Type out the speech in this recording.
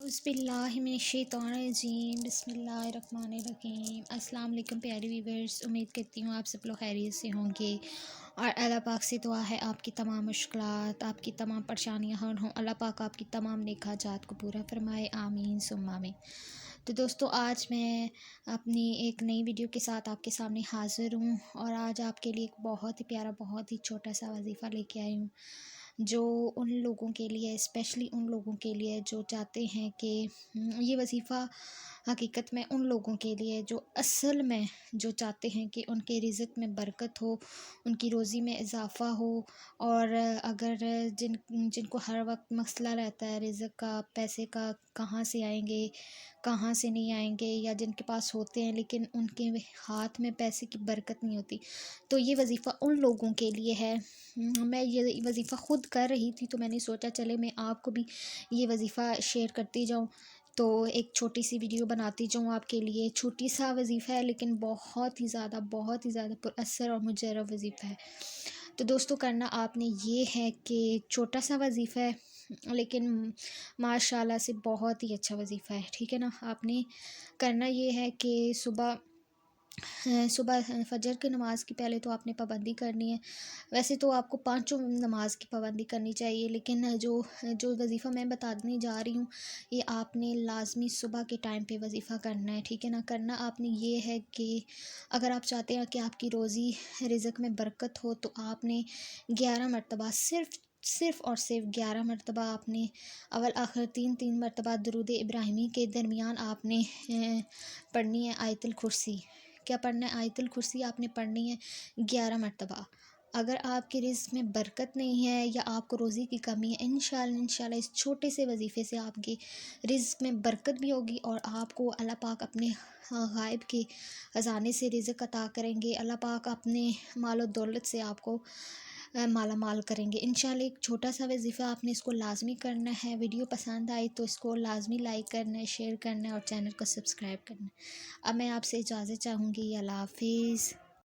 बिस्मिल्लाहिर्रहमानिर्रहीम बिस्मिल्लाहिर्रहमानिर्रहीम। अस्सलाम वालेकुम प्यारे व्यूवर्स, उम्मीद करती हूँ आप सब लोग खैरियत से होंगे और अल्लाह पाक से दुआ है आपकी तमाम मुश्किलात, आपकी तमाम परेशानियाँ हल हों। अल्लाह पाक आपकी तमाम नेक हाजात को पूरा फरमाए, आमीन सुम्मा आमीन। तो दोस्तों, आज मैं अपनी एक नई वीडियो के साथ आपके सामने हाज़िर हूँ और आज आपके लिए एक बहुत ही प्यारा, बहुत ही छोटा सा वजीफ़ा लेके आई हूँ, जो उन लोगों के लिए, स्पेशली उन लोगों के लिए जो चाहते हैं कि ये वजीफ़ा हकीकत में उन लोगों के लिए जो असल में जो चाहते हैं कि उनके रिज़्क़ में बरकत हो, उनकी रोज़ी में इजाफ़ा हो। और अगर जिनको हर वक्त मसला रहता है रिज़्क़ का, पैसे का, कहाँ से आएंगे, कहाँ से नहीं आएंगे, या जिनके पास होते हैं लेकिन उनके हाथ में पैसे की बरकत नहीं होती, तो ये वजीफ़ा उन लोगों के लिए है। मैं ये वजीफ़ा ख़ुद कर रही थी तो मैंने सोचा चले मैं आपको भी ये वजीफ़ा शेयर करती जाऊँ, तो एक छोटी सी वीडियो बनाती जाऊँ आपके लिए। छोटी सा वजीफ़ा है लेकिन बहुत ही ज़्यादा पुरअसर और मुजर्रब वजीफ़ा है। तो दोस्तों, करना आपने ये है कि छोटा सा वजीफ़ा है लेकिन माशाल्लाह से बहुत ही अच्छा वजीफ़ा है, ठीक है ना। आपने करना ये है कि सुबह फ़जर की नमाज़ की पहले तो आपने पाबंदी करनी है। वैसे तो आपको पाँचों नमाज की पाबंदी करनी चाहिए, लेकिन जो जो वजीफ़ा मैं बताने जा रही हूँ ये आपने लाज़मी सुबह के टाइम पे वजीफ़ा करना है, ठीक है ना। करना आपने ये है कि अगर आप चाहते हैं कि आपकी रोज़ी रिज़्क़ में बरकत हो, तो आपने 11 मरतबा सिर्फ़ और सिर्फ 11 मरतबा आपने अव्वल आखिर 3 मरतबा दुरूद इब्राहिमी के दरमियान आपने पढ़नी है आयतुल कुर्सी। क्या पढ़ना है? आयतुल कुर्सी आपने पढ़नी है 11 मरतबा। अगर आपके रिज़्क़ में बरकत नहीं है या आपको रोज़ी की कमी है, इंशाल्लाह इस छोटे से वजीफ़े से आपके रिज़्क़ में बरकत भी होगी और आपको अल्लाह पाक अपने गायब के ख़जाने से रिज़्क़ अता करेंगे। अल्लाह पाक अपने माल और दौलत से आपको माला माल करेंगे इंशाल्लाह। एक छोटा सा वजीफ़ा आपने इसको लाज़मी करना है। वीडियो पसंद आई तो इसको लाज़मी लाइक करना है, शेयर करना है और चैनल को सब्सक्राइब करना है। अब मैं आपसे इजाज़त चाहूँगी। अल्लाह हाफ़िज़।